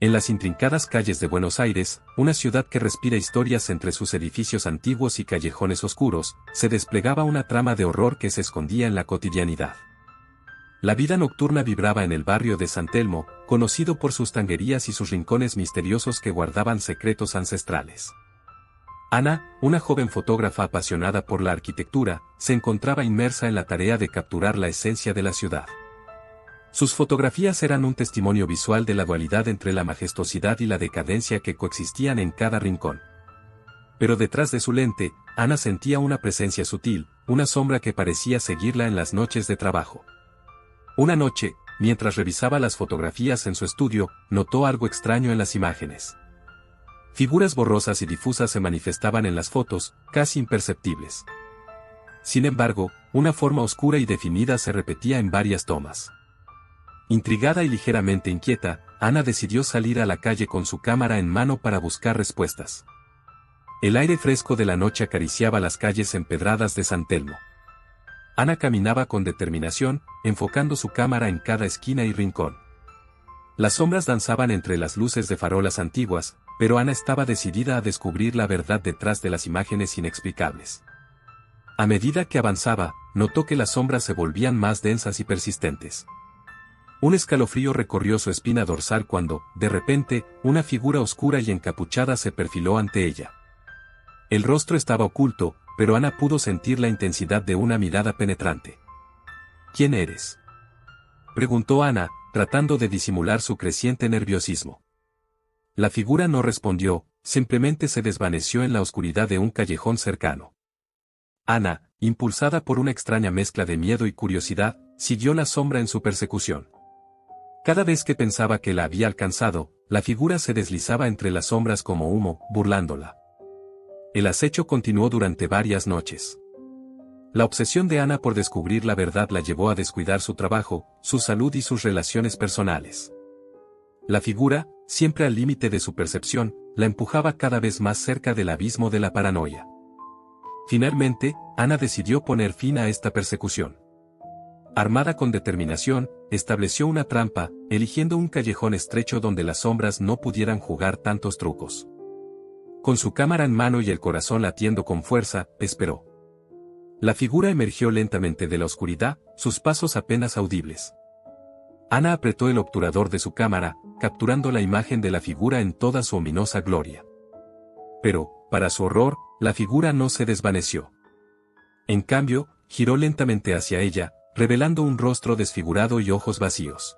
En las intrincadas calles de Buenos Aires, una ciudad que respira historias entre sus edificios antiguos y callejones oscuros, se desplegaba una trama de horror que se escondía en la cotidianidad. La vida nocturna vibraba en el barrio de San Telmo, conocido por sus tanguerías y sus rincones misteriosos que guardaban secretos ancestrales. Ana, una joven fotógrafa apasionada por la arquitectura, se encontraba inmersa en la tarea de capturar la esencia de la ciudad. Sus fotografías eran un testimonio visual de la dualidad entre la majestuosidad y la decadencia que coexistían en cada rincón. Pero detrás de su lente, Ana sentía una presencia sutil, una sombra que parecía seguirla en las noches de trabajo. Una noche, mientras revisaba las fotografías en su estudio, notó algo extraño en las imágenes. Figuras borrosas y difusas se manifestaban en las fotos, casi imperceptibles. Sin embargo, una forma oscura y definida se repetía en varias tomas. Intrigada y ligeramente inquieta, Ana decidió salir a la calle con su cámara en mano para buscar respuestas. El aire fresco de la noche acariciaba las calles empedradas de San Telmo. Ana caminaba con determinación, enfocando su cámara en cada esquina y rincón. Las sombras danzaban entre las luces de farolas antiguas, pero Ana estaba decidida a descubrir la verdad detrás de las imágenes inexplicables. A medida que avanzaba, notó que las sombras se volvían más densas y persistentes. Un escalofrío recorrió su espina dorsal cuando, de repente, una figura oscura y encapuchada se perfiló ante ella. El rostro estaba oculto, pero Ana pudo sentir la intensidad de una mirada penetrante. ¿Quién eres?, preguntó Ana, tratando de disimular su creciente nerviosismo. La figura no respondió, simplemente se desvaneció en la oscuridad de un callejón cercano. Ana, impulsada por una extraña mezcla de miedo y curiosidad, siguió la sombra en su persecución. Cada vez que pensaba que la había alcanzado, la figura se deslizaba entre las sombras como humo, burlándola. El acecho continuó durante varias noches. La obsesión de Ana por descubrir la verdad la llevó a descuidar su trabajo, su salud y sus relaciones personales. La figura, siempre al límite de su percepción, la empujaba cada vez más cerca del abismo de la paranoia. Finalmente, Ana decidió poner fin a esta persecución. Armada con determinación, estableció una trampa, eligiendo un callejón estrecho donde las sombras no pudieran jugar tantos trucos. Con su cámara en mano y el corazón latiendo con fuerza, esperó. La figura emergió lentamente de la oscuridad, sus pasos apenas audibles. Ana apretó el obturador de su cámara, capturando la imagen de la figura en toda su ominosa gloria. Pero, para su horror, la figura no se desvaneció. En cambio, giró lentamente hacia ella, revelando un rostro desfigurado y ojos vacíos.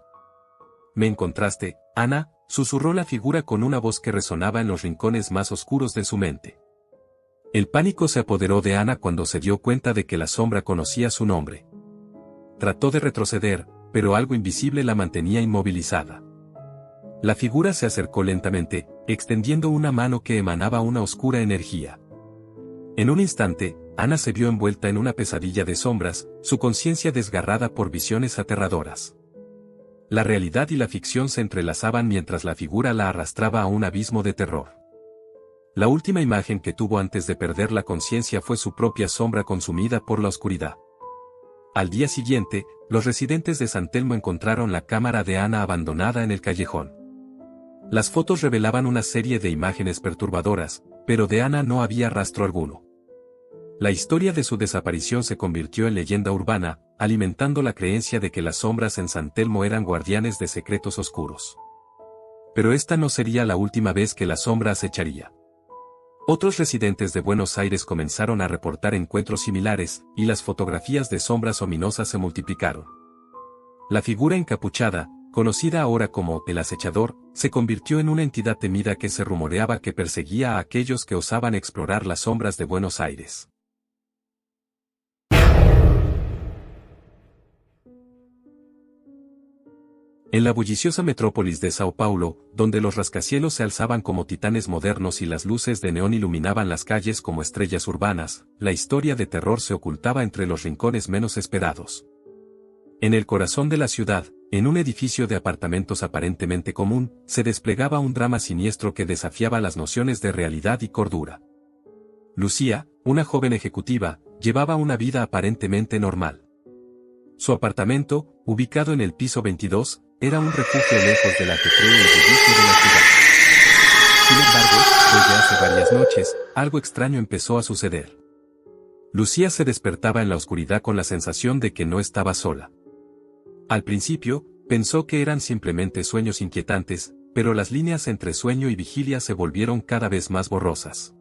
«¿Me encontraste, Ana?», susurró la figura con una voz que resonaba en los rincones más oscuros de su mente. El pánico se apoderó de Ana cuando se dio cuenta de que la sombra conocía su nombre. Trató de retroceder, pero algo invisible la mantenía inmovilizada. La figura se acercó lentamente, extendiendo una mano que emanaba una oscura energía. En un instante, Ana se vio envuelta en una pesadilla de sombras, su conciencia desgarrada por visiones aterradoras. La realidad y la ficción se entrelazaban mientras la figura la arrastraba a un abismo de terror. La última imagen que tuvo antes de perder la conciencia fue su propia sombra consumida por la oscuridad. Al día siguiente, los residentes de San Telmo encontraron la cámara de Ana abandonada en el callejón. Las fotos revelaban una serie de imágenes perturbadoras, pero de Ana no había rastro alguno. La historia de su desaparición se convirtió en leyenda urbana, alimentando la creencia de que las sombras en San Telmo eran guardianes de secretos oscuros. Pero esta no sería la última vez que la sombra acecharía. Otros residentes de Buenos Aires comenzaron a reportar encuentros similares, y las fotografías de sombras ominosas se multiplicaron. La figura encapuchada, conocida ahora como el acechador, se convirtió en una entidad temida que se rumoreaba que perseguía a aquellos que osaban explorar las sombras de Buenos Aires. En la bulliciosa metrópolis de Sao Paulo, donde los rascacielos se alzaban como titanes modernos y las luces de neón iluminaban las calles como estrellas urbanas, la historia de terror se ocultaba entre los rincones menos esperados. En el corazón de la ciudad, en un edificio de apartamentos aparentemente común, se desplegaba un drama siniestro que desafiaba las nociones de realidad y cordura. Lucía, una joven ejecutiva, llevaba una vida aparentemente normal. Su apartamento, ubicado en el piso 22, era un refugio lejos del ajetreo y bullicio de la ciudad. Sin embargo, desde hace varias noches, algo extraño empezó a suceder. Lucía se despertaba en la oscuridad con la sensación de que no estaba sola. Al principio, pensó que eran simplemente sueños inquietantes, pero las líneas entre sueño y vigilia se volvieron cada vez más borrosas.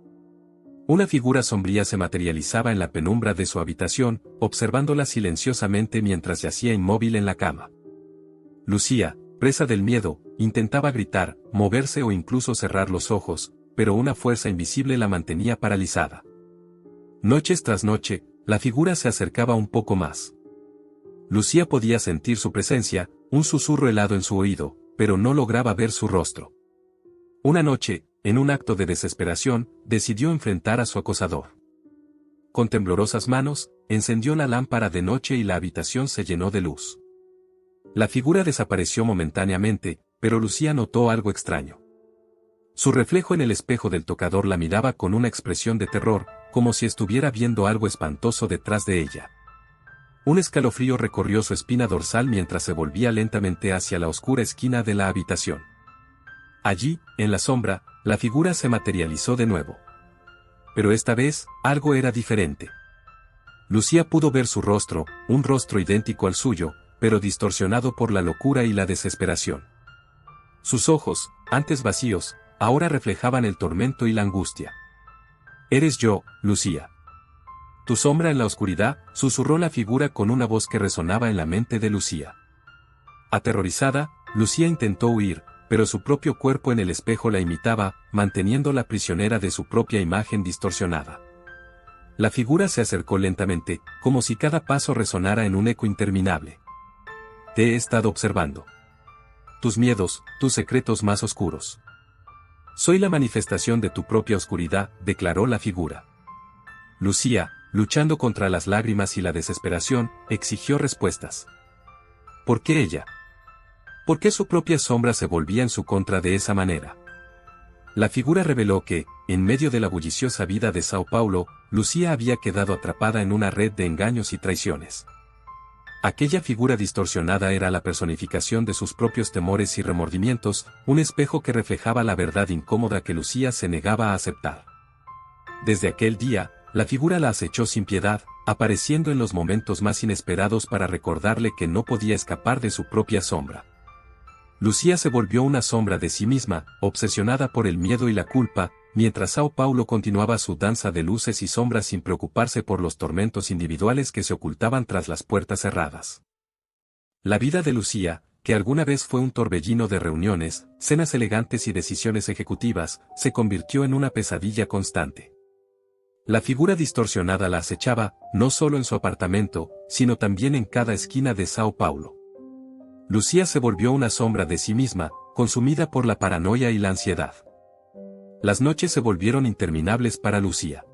Una figura sombría se materializaba en la penumbra de su habitación, observándola silenciosamente mientras yacía inmóvil en la cama. Lucía, presa del miedo, intentaba gritar, moverse o incluso cerrar los ojos, pero una fuerza invisible la mantenía paralizada. Noches tras noche, la figura se acercaba un poco más. Lucía podía sentir su presencia, un susurro helado en su oído, pero no lograba ver su rostro. Una noche, en un acto de desesperación, decidió enfrentar a su acosador. Con temblorosas manos, encendió la lámpara de noche y la habitación se llenó de luz. La figura desapareció momentáneamente, pero Lucía notó algo extraño. Su reflejo en el espejo del tocador la miraba con una expresión de terror, como si estuviera viendo algo espantoso detrás de ella. Un escalofrío recorrió su espina dorsal mientras se volvía lentamente hacia la oscura esquina de la habitación. Allí, en la sombra, la figura se materializó de nuevo. Pero esta vez, algo era diferente. Lucía pudo ver su rostro, un rostro idéntico al suyo, pero distorsionado por la locura y la desesperación. Sus ojos, antes vacíos, ahora reflejaban el tormento y la angustia. «Eres yo, Lucía». «Tu sombra en la oscuridad», susurró la figura con una voz que resonaba en la mente de Lucía. Aterrorizada, Lucía intentó huir, pero su propio cuerpo en el espejo la imitaba, manteniéndola prisionera de su propia imagen distorsionada. La figura se acercó lentamente, como si cada paso resonara en un eco interminable. «Te he estado observando. Tus miedos, tus secretos más oscuros. Soy la manifestación de tu propia oscuridad», declaró la figura. Lucía, luchando contra las lágrimas y la desesperación, exigió respuestas. ¿Por qué ella? ¿Por qué su propia sombra se volvía en su contra de esa manera? La figura reveló que, en medio de la bulliciosa vida de Sao Paulo, Lucía había quedado atrapada en una red de engaños y traiciones. Aquella figura distorsionada era la personificación de sus propios temores y remordimientos, un espejo que reflejaba la verdad incómoda que Lucía se negaba a aceptar. Desde aquel día, la figura la acechó sin piedad, apareciendo en los momentos más inesperados para recordarle que no podía escapar de su propia sombra. Lucía se volvió una sombra de sí misma, obsesionada por el miedo y la culpa, mientras Sao Paulo continuaba su danza de luces y sombras sin preocuparse por los tormentos individuales que se ocultaban tras las puertas cerradas. La vida de Lucía, que alguna vez fue un torbellino de reuniones, cenas elegantes y decisiones ejecutivas, se convirtió en una pesadilla constante. La figura distorsionada la acechaba, no solo en su apartamento, sino también en cada esquina de Sao Paulo. Lucía se volvió una sombra de sí misma, consumida por la paranoia y la ansiedad. Las noches se volvieron interminables para Lucía.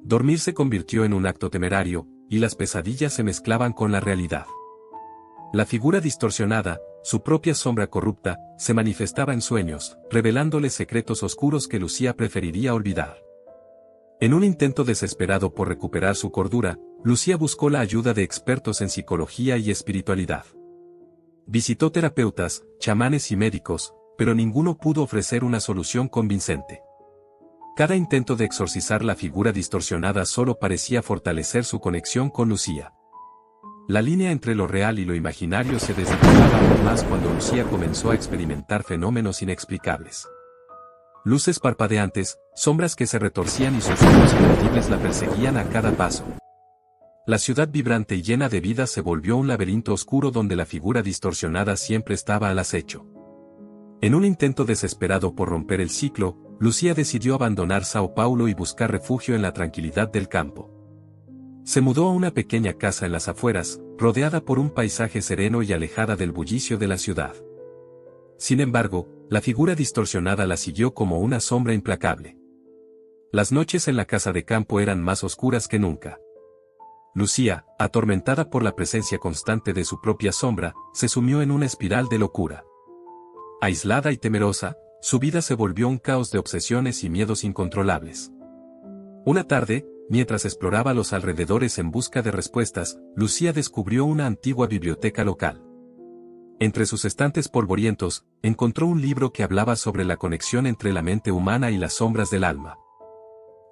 Dormir se convirtió en un acto temerario, y las pesadillas se mezclaban con la realidad. La figura distorsionada, su propia sombra corrupta, se manifestaba en sueños, revelándole secretos oscuros que Lucía preferiría olvidar. En un intento desesperado por recuperar su cordura, Lucía buscó la ayuda de expertos en psicología y espiritualidad. Visitó terapeutas, chamanes y médicos, pero ninguno pudo ofrecer una solución convincente. Cada intento de exorcizar la figura distorsionada solo parecía fortalecer su conexión con Lucía. La línea entre lo real y lo imaginario se desdibujaba aún más cuando Lucía comenzó a experimentar fenómenos inexplicables. Luces parpadeantes, sombras que se retorcían y susurros inaudibles la perseguían a cada paso. La ciudad vibrante y llena de vida se volvió un laberinto oscuro donde la figura distorsionada siempre estaba al acecho. En un intento desesperado por romper el ciclo, Lucía decidió abandonar Sao Paulo y buscar refugio en la tranquilidad del campo. Se mudó a una pequeña casa en las afueras, rodeada por un paisaje sereno y alejada del bullicio de la ciudad. Sin embargo, la figura distorsionada la siguió como una sombra implacable. Las noches en la casa de campo eran más oscuras que nunca. Lucía, atormentada por la presencia constante de su propia sombra, se sumió en una espiral de locura. Aislada y temerosa, su vida se volvió un caos de obsesiones y miedos incontrolables. Una tarde, mientras exploraba los alrededores en busca de respuestas, Lucía descubrió una antigua biblioteca local. Entre sus estantes polvorientos, encontró un libro que hablaba sobre la conexión entre la mente humana y las sombras del alma.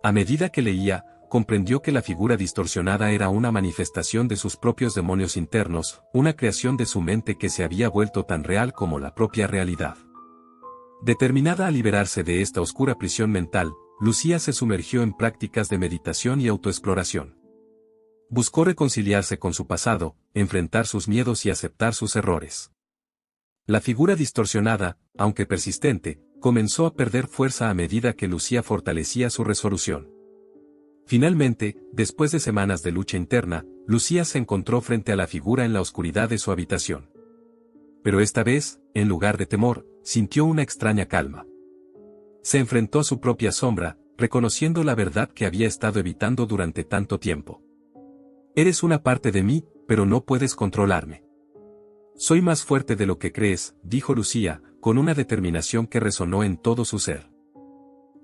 A medida que leía, comprendió que la figura distorsionada era una manifestación de sus propios demonios internos, una creación de su mente que se había vuelto tan real como la propia realidad. Determinada a liberarse de esta oscura prisión mental, Lucía se sumergió en prácticas de meditación y autoexploración. Buscó reconciliarse con su pasado, enfrentar sus miedos y aceptar sus errores. La figura distorsionada, aunque persistente, comenzó a perder fuerza a medida que Lucía fortalecía su resolución. Finalmente, después de semanas de lucha interna, Lucía se encontró frente a la figura en la oscuridad de su habitación. Pero esta vez, en lugar de temor, sintió una extraña calma. Se enfrentó a su propia sombra, reconociendo la verdad que había estado evitando durante tanto tiempo. Eres una parte de mí, pero no puedes controlarme. Soy más fuerte de lo que crees, dijo Lucía, con una determinación que resonó en todo su ser.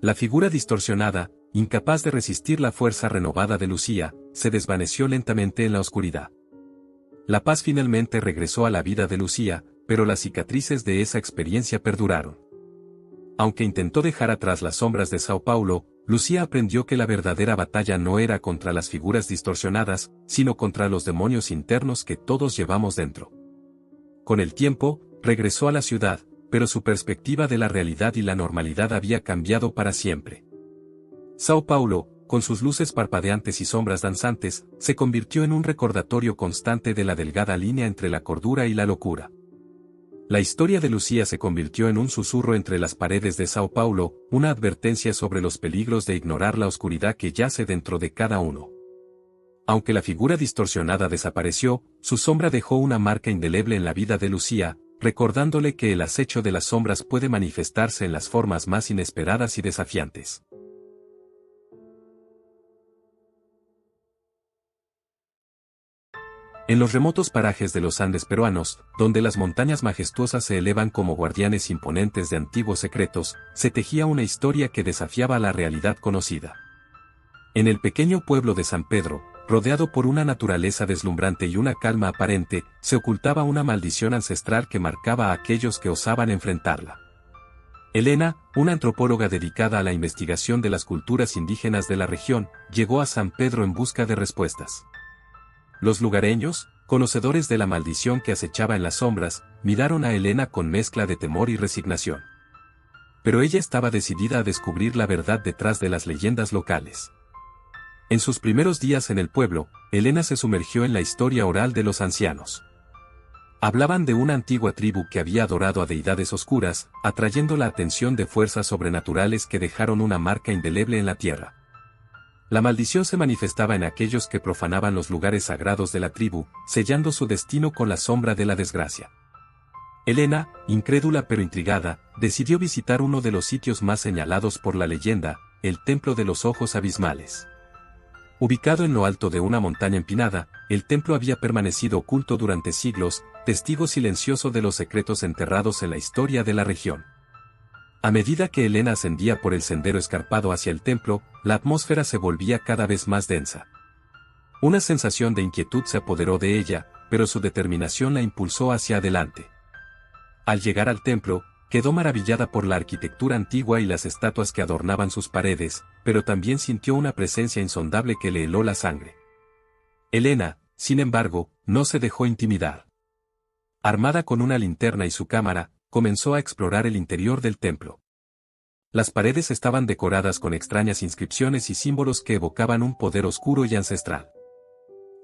La figura distorsionada, incapaz de resistir la fuerza renovada de Lucía, se desvaneció lentamente en la oscuridad. La paz finalmente regresó a la vida de Lucía, pero las cicatrices de esa experiencia perduraron. Aunque intentó dejar atrás las sombras de Sao Paulo, Lucía aprendió que la verdadera batalla no era contra las figuras distorsionadas, sino contra los demonios internos que todos llevamos dentro. Con el tiempo, regresó a la ciudad, pero su perspectiva de la realidad y la normalidad había cambiado para siempre. Sao Paulo, con sus luces parpadeantes y sombras danzantes, se convirtió en un recordatorio constante de la delgada línea entre la cordura y la locura. La historia de Lucía se convirtió en un susurro entre las paredes de Sao Paulo, una advertencia sobre los peligros de ignorar la oscuridad que yace dentro de cada uno. Aunque la figura distorsionada desapareció, su sombra dejó una marca indeleble en la vida de Lucía, recordándole que el acecho de las sombras puede manifestarse en las formas más inesperadas y desafiantes. En los remotos parajes de los Andes peruanos, donde las montañas majestuosas se elevan como guardianes imponentes de antiguos secretos, se tejía una historia que desafiaba la realidad conocida. En el pequeño pueblo de San Pedro, rodeado por una naturaleza deslumbrante y una calma aparente, se ocultaba una maldición ancestral que marcaba a aquellos que osaban enfrentarla. Elena, una antropóloga dedicada a la investigación de las culturas indígenas de la región, llegó a San Pedro en busca de respuestas. Los lugareños, conocedores de la maldición que acechaba en las sombras, miraron a Elena con mezcla de temor y resignación. Pero ella estaba decidida a descubrir la verdad detrás de las leyendas locales. En sus primeros días en el pueblo, Elena se sumergió en la historia oral de los ancianos. Hablaban de una antigua tribu que había adorado a deidades oscuras, atrayendo la atención de fuerzas sobrenaturales que dejaron una marca indeleble en la tierra. La maldición se manifestaba en aquellos que profanaban los lugares sagrados de la tribu, sellando su destino con la sombra de la desgracia. Elena, incrédula pero intrigada, decidió visitar uno de los sitios más señalados por la leyenda, el Templo de los Ojos Abismales. Ubicado en lo alto de una montaña empinada, el templo había permanecido oculto durante siglos, testigo silencioso de los secretos enterrados en la historia de la región. A medida que Elena ascendía por el sendero escarpado hacia el templo, la atmósfera se volvía cada vez más densa. Una sensación de inquietud se apoderó de ella, pero su determinación la impulsó hacia adelante. Al llegar al templo, quedó maravillada por la arquitectura antigua y las estatuas que adornaban sus paredes, pero también sintió una presencia insondable que le heló la sangre. Elena, sin embargo, no se dejó intimidar. Armada con una linterna y su cámara, comenzó a explorar el interior del templo. Las paredes estaban decoradas con extrañas inscripciones y símbolos que evocaban un poder oscuro y ancestral.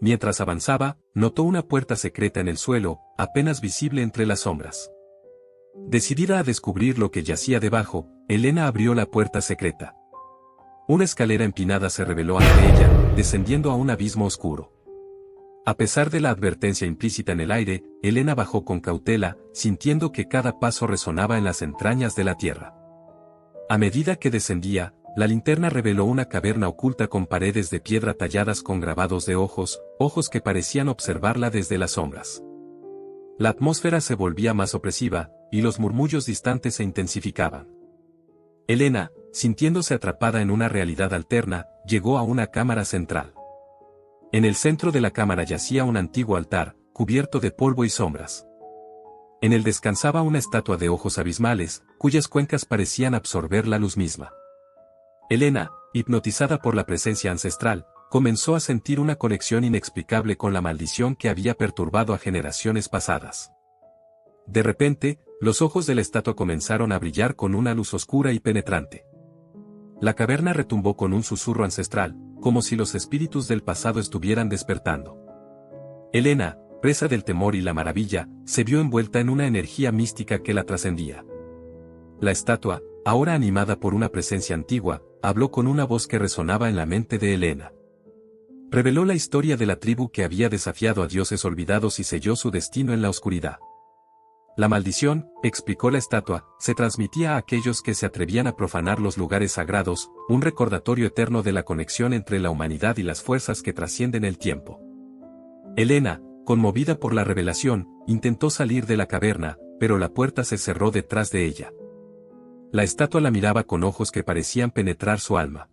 Mientras avanzaba, notó una puerta secreta en el suelo, apenas visible entre las sombras. Decidida a descubrir lo que yacía debajo, Elena abrió la puerta secreta. Una escalera empinada se reveló ante ella, descendiendo a un abismo oscuro. A pesar de la advertencia implícita en el aire, Elena bajó con cautela, sintiendo que cada paso resonaba en las entrañas de la tierra. A medida que descendía, la linterna reveló una caverna oculta con paredes de piedra talladas con grabados de ojos que parecían observarla desde las sombras. La atmósfera se volvía más opresiva, y los murmullos distantes se intensificaban. Elena, sintiéndose atrapada en una realidad alterna, llegó a una cámara central. En el centro de la cámara yacía un antiguo altar, cubierto de polvo y sombras. En él descansaba una estatua de ojos abismales, cuyas cuencas parecían absorber la luz misma. Helena, hipnotizada por la presencia ancestral, comenzó a sentir una conexión inexplicable con la maldición que había perturbado a generaciones pasadas. De repente, los ojos de la estatua comenzaron a brillar con una luz oscura y penetrante. La caverna retumbó con un susurro ancestral, como si los espíritus del pasado estuvieran despertando. Helena, presa del temor y la maravilla, se vio envuelta en una energía mística que la trascendía. La estatua, ahora animada por una presencia antigua, habló con una voz que resonaba en la mente de Helena. Reveló la historia de la tribu que había desafiado a dioses olvidados y selló su destino en la oscuridad. La maldición, explicó la estatua, se transmitía a aquellos que se atrevían a profanar los lugares sagrados, un recordatorio eterno de la conexión entre la humanidad y las fuerzas que trascienden el tiempo. Helena, conmovida por la revelación, intentó salir de la caverna, pero la puerta se cerró detrás de ella. La estatua la miraba con ojos que parecían penetrar su alma.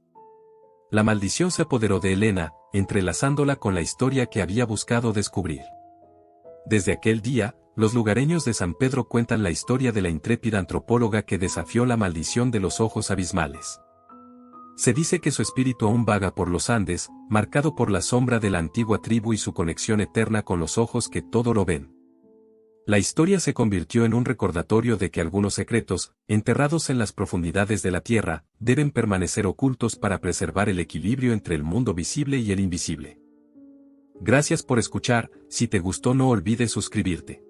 La maldición se apoderó de Helena, entrelazándola con la historia que había buscado descubrir. Desde aquel día, los lugareños de San Pedro cuentan la historia de la intrépida antropóloga que desafió la maldición de los ojos abismales. Se dice que su espíritu aún vaga por los Andes, marcado por la sombra de la antigua tribu y su conexión eterna con los ojos que todo lo ven. La historia se convirtió en un recordatorio de que algunos secretos, enterrados en las profundidades de la tierra, deben permanecer ocultos para preservar el equilibrio entre el mundo visible y el invisible. Gracias por escuchar, si te gustó no olvides suscribirte.